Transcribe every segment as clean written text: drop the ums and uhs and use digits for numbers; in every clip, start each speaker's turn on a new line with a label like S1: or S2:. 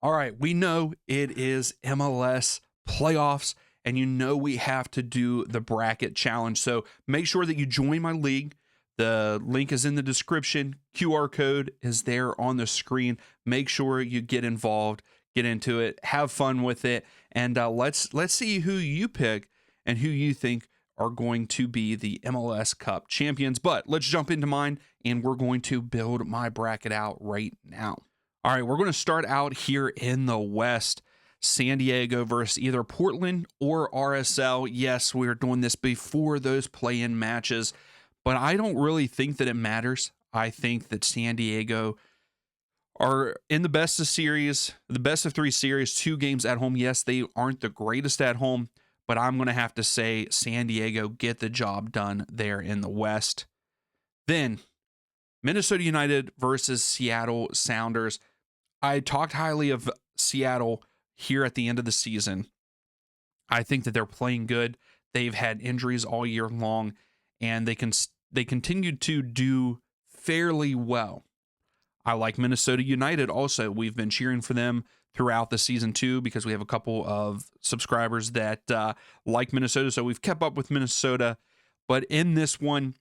S1: All right, we know it is MLS playoffs, and you know we have to do the bracket challenge. So make sure that you join my league. The link is in the description. QR code is there on the screen. Make sure you get involved, get into it, have fun with it, and let's see who you pick and who you think are going to be the MLS Cup champions. But let's jump into mine, and we're going to build my bracket out right now. All right, we're going to start out here in the West. San Diego versus either Portland or RSL. Yes, we're doing this before those play-in matches, but I don't really think that it matters. I think that San Diego are in the best of series, the best of three series, 2 games at home. Yes, they aren't the greatest at home, but I'm going to have to say San Diego get the job done there in the West. Then Minnesota United versus Seattle Sounders. I talked highly of Seattle here at the end of the season. I think that they're playing good. They've had injuries all year long, and they continued to do fairly well. I like Minnesota United also. We've been cheering for them throughout the season too because we have a couple of subscribers that like Minnesota, so we've kept up with Minnesota. But in this one,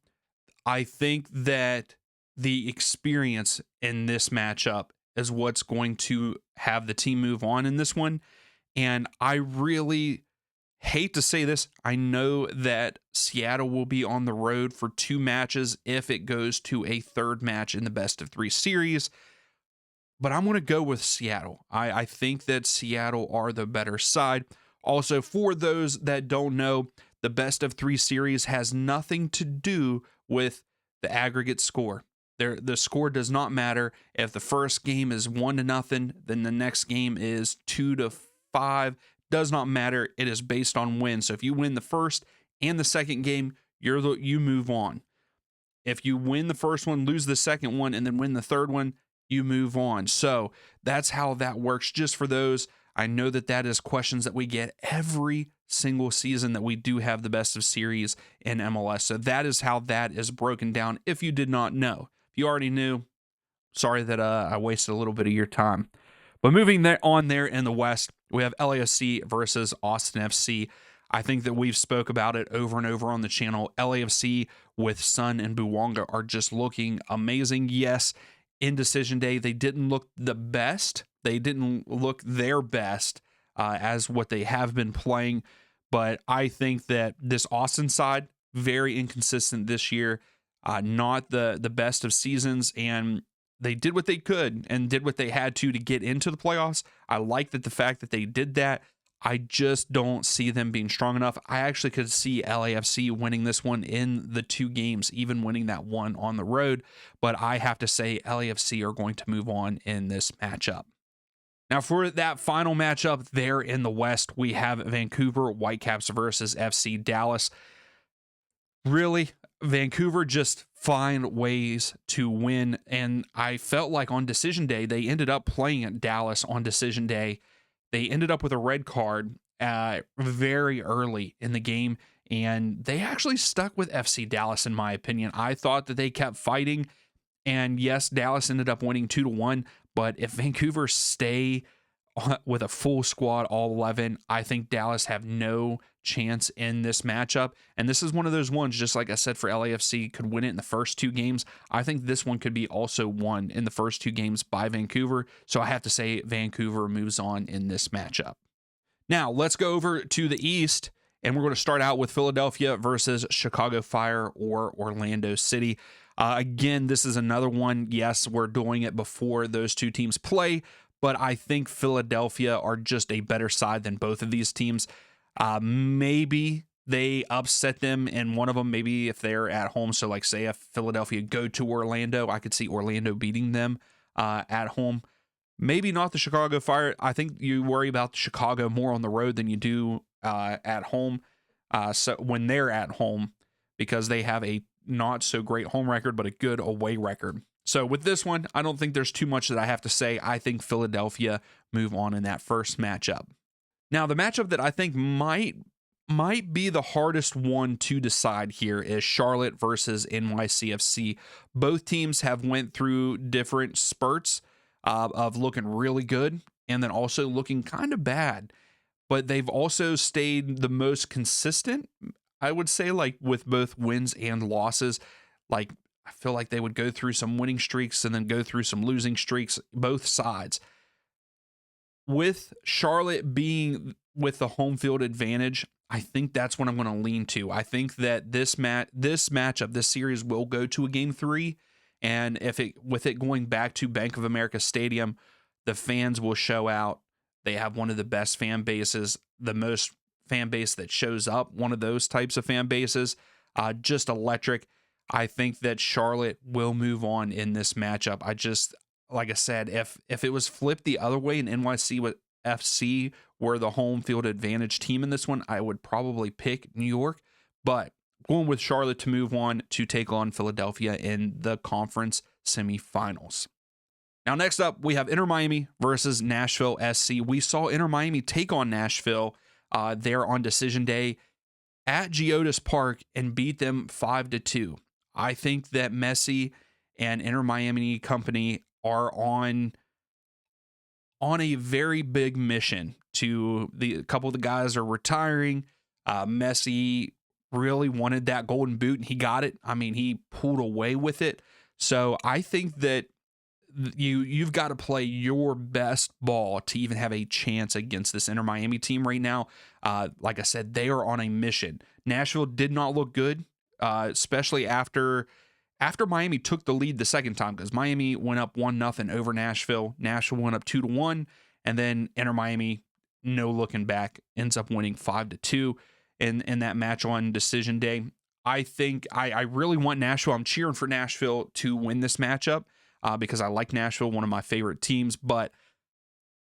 S1: I think that the experience in this matchup is what's going to have the team move on in this one. And I really hate to say this. I know that Seattle will be on the road for 2 matches if it goes to a third match in the best of 3 series. But I'm going to go with Seattle. I think that Seattle are the better side. Also, for those that don't know, the best of 3 series has nothing to do with the aggregate score. The score does not matter. If the first game is 1-0, then the next game is 2-5. Does not matter. It is based on wins. So if you win the first and the second game, you move on. If you win the first one, lose the second one, and then win the third one, you move on. So that's how that works. Just for those, I know that is questions that we get every single season that we do have the best of series in MLS. So that is how that is broken down. If you did not know. If you already knew, sorry that I wasted a little bit of your time. But moving on there in the West, we have LAFC versus Austin FC. I think that we've spoke about it over and over on the channel. LAFC with Sun and Buwanga are just looking amazing. Yes, in decision day, they didn't look the best. They didn't look their best as what they have been playing. But I think that this Austin side, very inconsistent this year. Not the best of seasons, and they did what they could and did what they had to get into the playoffs. I like the fact that they did that. I just don't see them being strong enough. I actually could see LAFC winning this one in the 2 games, even winning that one on the road. But I have to say LAFC are going to move on in this matchup. Now, for that final matchup there in the West, we have Vancouver Whitecaps versus FC Dallas. Really, Vancouver just find ways to win. And I felt like on decision day, they ended up playing at Dallas on decision day. They ended up with a red card very early in the game. And they actually stuck with FC Dallas, in my opinion. I thought that they kept fighting. And yes, Dallas ended up winning 2-1. But if Vancouver stay with a full squad, all 11, I think Dallas have no chance in this matchup. And this is one of those ones, just like I said for LAFC, could win it in the first 2 games. I think this one could be also won in the first 2 games by Vancouver. So I have to say Vancouver moves on in this matchup. Now, let's go over to the East, and we're going to start out with Philadelphia versus Chicago Fire or Orlando City. Again, this is another one. Yes, we're doing it before those 2 teams play, but I think Philadelphia are just a better side than both of these teams. Maybe they upset them in one of them, maybe if they're at home. So like say if Philadelphia go to Orlando, I could see Orlando beating them at home. Maybe not the Chicago Fire. I think you worry about Chicago more on the road than you do at home. So when they're at home, because they have a not so great home record, but a good away record. So with this one, I don't think there's too much that I have to say. I think Philadelphia move on in that first matchup. Now, the matchup that I think might be the hardest one to decide here is Charlotte versus NYCFC. Both teams have went through different spurts of looking really good and then also looking kind of bad. But they've also stayed the most consistent, I would say, like with both wins and losses. Like, I feel like they would go through some winning streaks and then go through some losing streaks, both sides. With Charlotte being with the home field advantage, I think that's what I'm going to lean to. I think that this matchup, this series will go to a game 3, and with it going back to Bank of America Stadium, the fans will show out. They have one of the best fan bases, the most fan base that shows up, one of those types of fan bases, just electric. I think that Charlotte will move on in this matchup. Like I said, if it was flipped the other way and NYC with FC were the home field advantage team in this one, I would probably pick New York. But going with Charlotte to move on to take on Philadelphia in the conference semifinals. Now, next up, we have Inter Miami versus Nashville SC. We saw Inter Miami take on Nashville there on decision day at Geodis Park and beat them 5-2. I think that Messi and Inter Miami company are on a very big mission. A couple of the guys are retiring. Messi really wanted that golden boot and he got it. I mean, he pulled away with it. So I think that you've got to play your best ball to even have a chance against this Inter Miami team right now. Like I said, they are on a mission. Nashville did not look good, especially after Miami took the lead the second time, because Miami went up 1-0 over Nashville. Nashville went up 2-1, and then Inter Miami, no looking back, ends up winning 5-2 in that match on decision day. I think I really want Nashville. I'm cheering for Nashville to win this matchup because I like Nashville, one of my favorite teams. But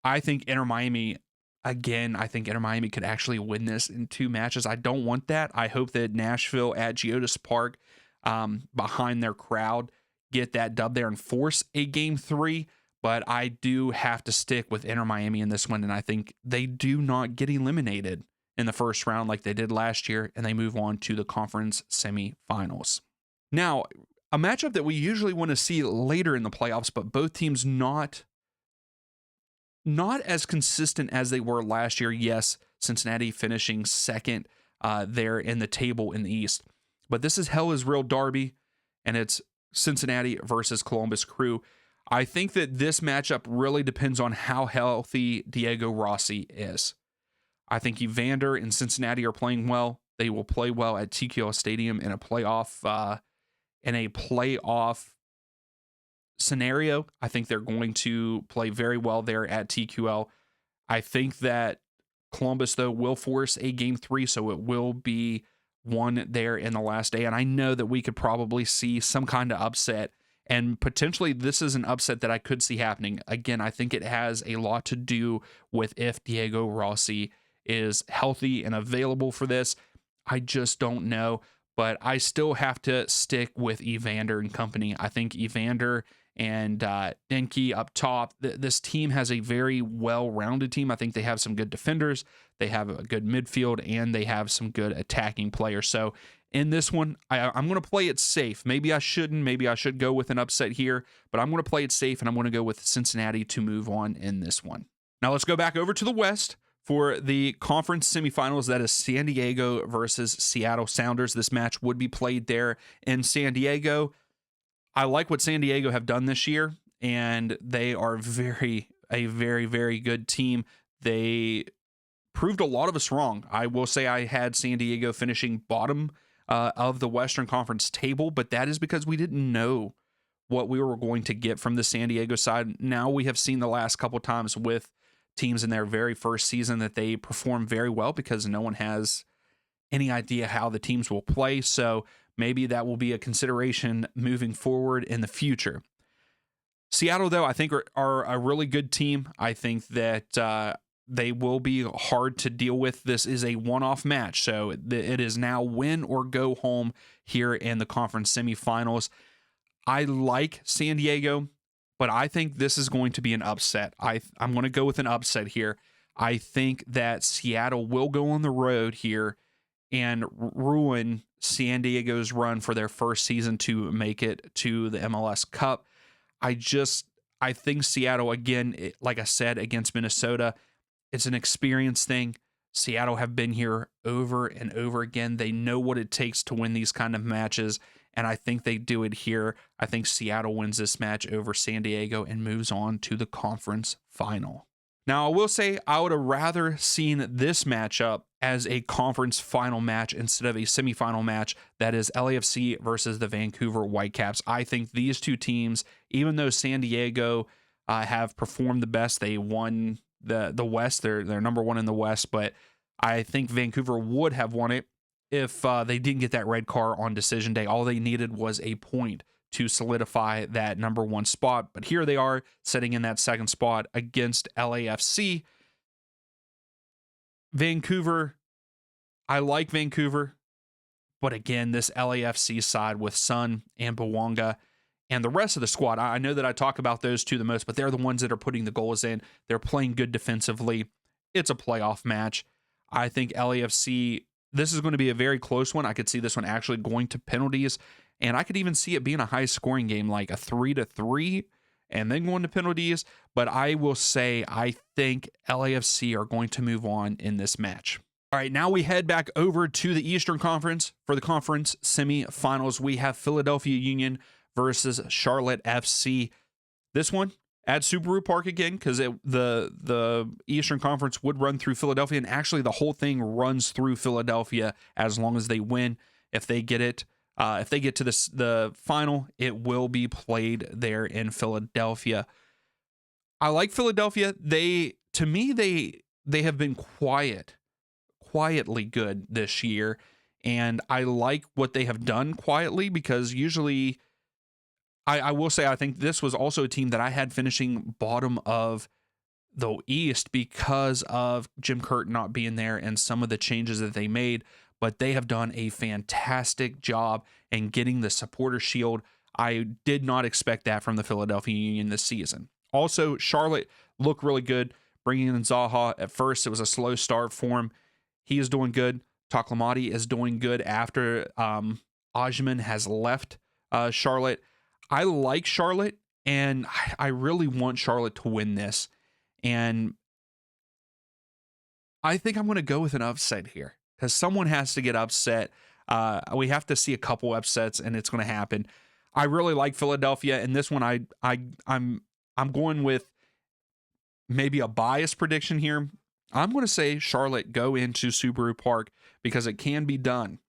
S1: I think Inter Miami, again, I think Inter Miami could actually win this in 2 matches. I don't want that. I hope that Nashville at Geodis Park, behind their crowd, get that dub there and force a game 3. But I do have to stick with Inter Miami in this one, and I think they do not get eliminated in the first round like they did last year, and they move on to the conference semifinals. Now, a matchup that we usually want to see later in the playoffs, but both teams not as consistent as they were last year. Yes, Cincinnati finishing second there in the table in the East. But this is Hell is Real Derby, and it's Cincinnati versus Columbus Crew. I think that this matchup really depends on how healthy Diego Rossi is. I think Evander and Cincinnati are playing well. They will play well at TQL Stadium in a playoff scenario. I think they're going to play very well there at TQL. I think that Columbus, though, will force a game 3, so it will be won there in the last day. And I know that we could probably see some kind of upset, and potentially this is an upset that I could see happening. Again, I think it has a lot to do with if Diego Rossi is healthy and available for this. I just don't know, but I still have to stick with Evander and company. I think Evander and Denke up top, this team has a very well-rounded team. I think they have some good defenders, they have a good midfield, and they have some good attacking players. So in this one, I'm going to play it safe. Maybe I shouldn't. Maybe I should go with an upset here, but I'm going to play it safe, and I'm going to go with Cincinnati to move on in this one. Now let's go back over to the West for the conference semifinals. That is San Diego versus Seattle Sounders. This match would be played there in San Diego. I like what San Diego have done this year, and they are a very, very good team. They proved a lot of us wrong. I will say I had San Diego finishing bottom of the Western Conference table, but that is because we didn't know what we were going to get from the San Diego side. Now we have seen the last couple times with teams in their very first season that they perform very well because no one has any idea how the teams will play. So maybe that will be a consideration moving forward in the future. Seattle, though, I think are a really good team. I think that they will be hard to deal with. This is a one-off match, so it is now win or go home here in the conference semifinals. I like San Diego, but I think this is going to be an upset. I'm going to go with an upset here. I think that Seattle will go on the road here and ruin San Diego's run for their first season to make it to the MLS Cup. I I think Seattle, again, like I said, against Minnesota, it's an experience thing. Seattle have been here over and over again. They know what it takes to win these kind of matches, and I think they do it here. I think Seattle wins this match over San Diego and moves on to the conference final. Now, I will say I would have rather seen this matchup as a conference final match instead of a semifinal match that is LAFC versus the Vancouver Whitecaps. I think these two teams, even though San Diego have performed the best, they won the West. They're number one in the West, but I think Vancouver would have won it if they didn't get that red card on decision day. All they needed was a point to solidify that number one spot. But here they are sitting in that second spot against LAFC. Vancouver, I like Vancouver, but again, this LAFC side with Sun and Bawanga and the rest of the squad, I know that I talk about those two the most, but they're the ones that are putting the goals in. They're playing good defensively. It's a playoff match. I think LAFC, this is going to be a very close one. I could see this one actually going to penalties, and I could even see it being a high scoring game, like a 3-3, and then going to penalties. But I will say I think LAFC are going to move on in this match. All right, now we head back over to the Eastern Conference. For the conference semifinals, we have Philadelphia Union versus Charlotte FC. This one at Subaru Park again, because the Eastern Conference would run through Philadelphia, and actually the whole thing runs through Philadelphia as long as they win. If they get it, if they get to the final, it will be played there in Philadelphia. I like Philadelphia. They have been quietly good this year, and I like what they have done quietly, because usually I will say I think this was also a team that I had finishing bottom of the East because of Jim Curtin not being there and some of the changes that they made, but they have done a fantastic job in getting the supporter shield. I did not expect that from the Philadelphia Union this season. Also, Charlotte looked really good, bringing in Zaha. At first, it was a slow start for him. He is doing good. Taklamati is doing good after Ajman has left Charlotte. I like Charlotte, and I really want Charlotte to win this. And I think I'm going to go with an upset here, because someone has to get upset. We have to see a couple upsets, and it's going to happen. I really like Philadelphia, and this one I'm going with maybe a biased prediction here. I'm going to say Charlotte go into Subaru Park because it can be done.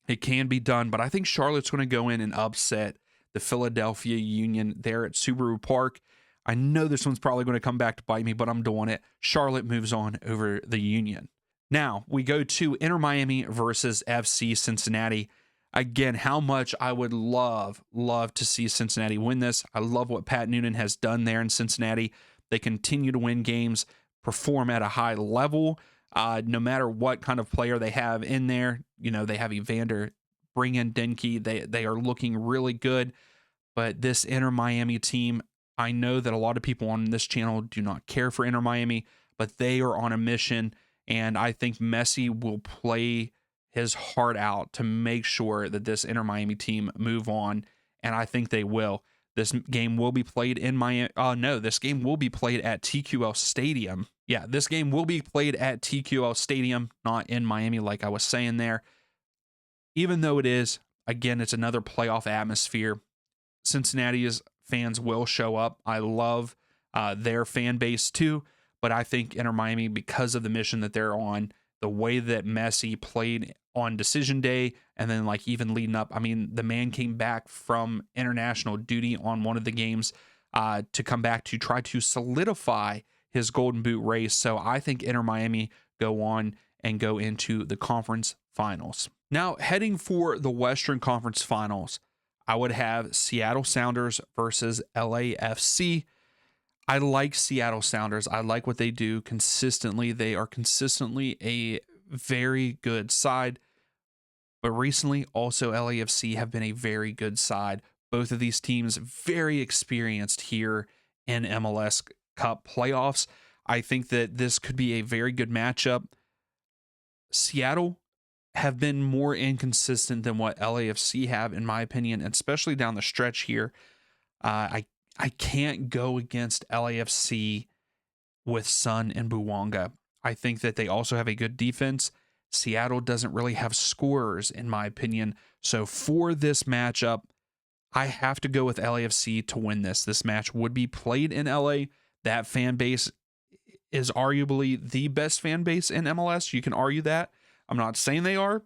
S1: It can be done, but I think Charlotte's going to go in and upset the Philadelphia Union there at Subaru Park. I know this one's probably going to come back to bite me, but I'm doing it. Charlotte moves on over the Union. Now, we go to Inter Miami versus FC Cincinnati. Again, how much I would love to see Cincinnati win this. I love what Pat Noonan has done there in Cincinnati. They continue to win games, perform at a high level, no matter what kind of player they have in there. You know, they have Evander, bring in Denke. They are looking really good. But this Inter Miami team, I know that a lot of people on this channel do not care for Inter Miami, but they are on a mission, and I think Messi will play his heart out to make sure that this Inter Miami team move on, and I think they will. This game will be played in Miami. This game will be played at TQL Stadium. Yeah, this game will be played at TQL Stadium, not in Miami like I was saying there. Even though it is, again, it's another playoff atmosphere. Cincinnati's fans will show up. I love their fan base too, but I think Inter Miami, because of the mission that they're on, the way that Messi played on decision day, and then like even leading up, I mean, the man came back from international duty on one of the games to come back to try to solidify his Golden Boot race. So I think Inter Miami go on and go into the conference finals. Now, heading for the Western Conference Finals, I would have Seattle Sounders versus LAFC. I like Seattle Sounders. I like what they do consistently. They are consistently a very good side. But recently, also LAFC have been a very good side. Both of these teams very experienced here in MLS Cup playoffs. I think that this could be a very good matchup. Seattle have been more inconsistent than what LAFC have, in my opinion, especially down the stretch here. I can't go against LAFC with Sun and Buwanga. I think that they also have a good defense. Seattle doesn't really have scorers, in my opinion. So for this matchup, I have to go with LAFC to win this. This match would be played in LA. That fan base is arguably the best fan base in MLS. You can argue that. I'm not saying they are,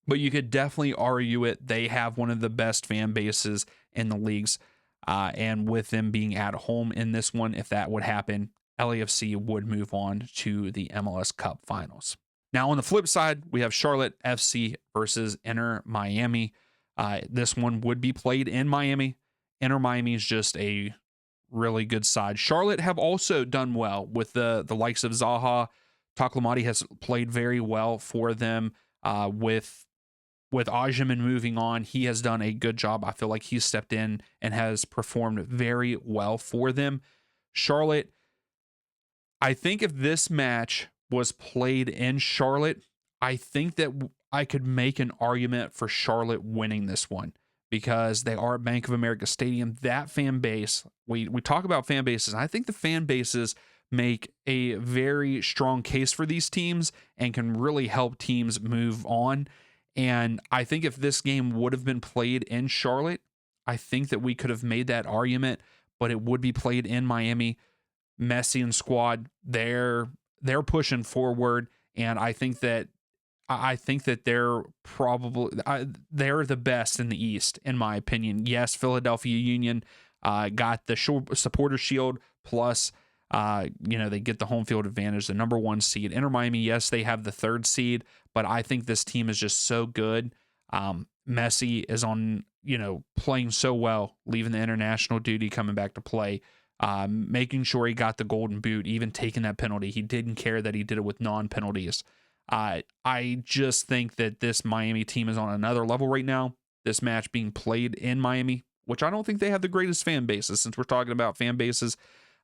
S1: but you could definitely argue it. They have one of the best fan bases in the leagues. And with them being at home in this one, if that would happen, LAFC would move on to the MLS Cup finals. Now, on the flip side, we have Charlotte FC versus Inter Miami. This one would be played in Miami. Inter Miami is just a really good side. Charlotte have also done well with the likes of Zaha. Taklamati has played very well for them with Ajman moving on. He has done a good job. I feel like he's stepped in and has performed very well for them. Charlotte, I think if this match was played in Charlotte, I think that I could make an argument for Charlotte winning this one because they are at Bank of America Stadium. That fan base, we talk about fan bases, and I think the fan bases make a very strong case for these teams and can really help teams move on. And I think if this game would have been played in Charlotte, I think that we could have made that argument, but it would be played in Miami. Messi and squad, they're pushing forward, and I think that they're probably they're the best in the East, in my opinion. Yes, Philadelphia Union got the supporter shield plus they get the home field advantage, the number 1 seed. Inter Miami, yes, they have the 3rd seed, but I think this team is just so good. Messi is on, playing so well, leaving the international duty, coming back to play, making sure he got the golden boot, even taking that penalty. He didn't care that he did it with non-penalties. I just think that this Miami team is on another level right now. This match being played in Miami, which I don't think they have the greatest fan bases. Since we're talking about fan bases,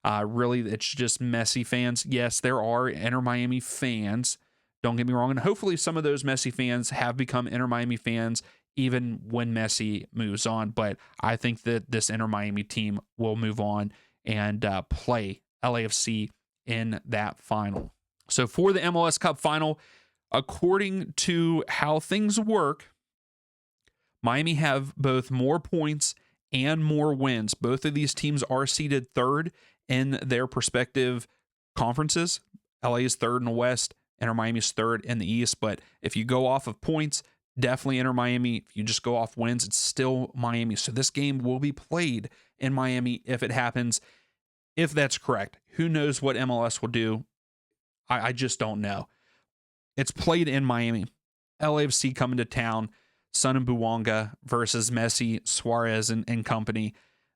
S1: really, it's just Messi fans. Yes, there are Inter Miami fans. Don't get me wrong. And hopefully some of those Messi fans have become Inter Miami fans even when Messi moves on. But I think that this Inter Miami team will move on and play LAFC in that final. So for the MLS Cup final, according to how things work, Miami have both more points and more wins. Both of these teams are seeded 3rd in their respective conferences. LA is 3rd in the West, Inter Miami is 3rd in the East. But if you go off of points, definitely Inter Miami. If you just go off wins, it's still Miami. So this game will be played in Miami if it happens. If that's correct, who knows what MLS will do? I just don't know. It's played in Miami. LAFC coming to town. Sun and Buwanga versus Messi, Suarez, and company.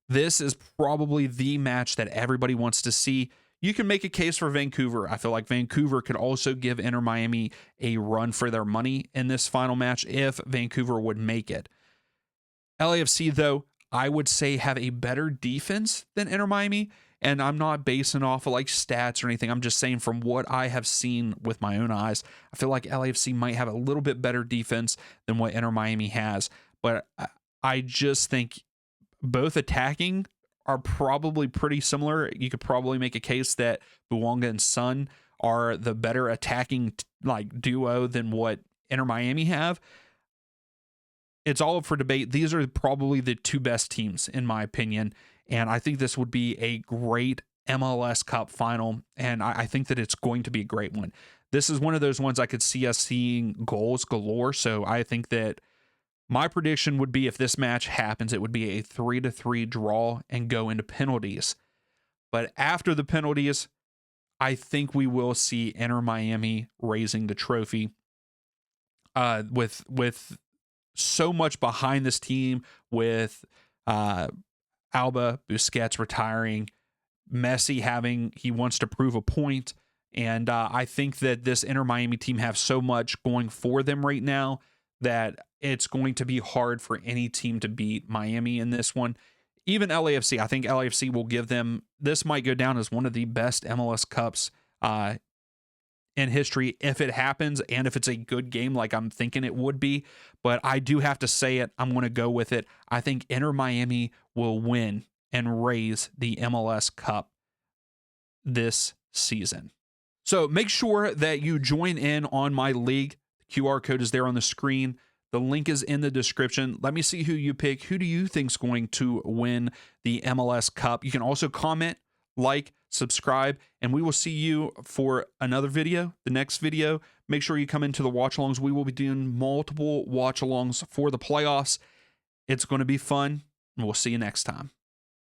S1: This is probably the match that everybody wants to see. You can make a case for Vancouver. I feel like Vancouver could also give Inter Miami a run for their money in this final match if Vancouver would make it. LAFC, though, I would say have a better defense than Inter Miami. And I'm not basing off of like stats or anything. I'm just saying from what I have seen with my own eyes, I feel like LAFC might have a little bit better defense than what Inter Miami has. But I just think both attacking are probably pretty similar. You could probably make a case that Buwanga and Sun are the better attacking duo than what Inter Miami have. It's all up for debate. These are probably the 2 best teams, in my opinion. And I think this would be a great MLS Cup final. And I think that it's going to be a great one. This is one of those ones I could see us seeing goals galore. So I think that my prediction would be if this match happens, it would be a 3-3 draw and go into penalties. But after the penalties, I think we will see Inter Miami raising the trophy. With so much behind this team, with Alba, Busquets retiring, Messi he wants to prove a point. And I think that this Inter Miami team have so much going for them right now that it's going to be hard for any team to beat Miami in this one. Even LAFC, I think LAFC will give them, this might go down as one of the best MLS Cups in history if it happens and if it's a good game like I'm thinking it would be. But I do have to say it. I'm going to go with it. I think Inter Miami will win and raise the MLS Cup this season. So make sure that you join in on my league. The QR code is there on the screen. The link is in the description. Let me see who you pick. Who do you think is going to win the MLS Cup? You can also comment, like, subscribe, and we will see you for another video, the next video. Make sure you come into the watch-alongs. We will be doing multiple watch-alongs for the playoffs. It's going to be fun, and we'll see you next time.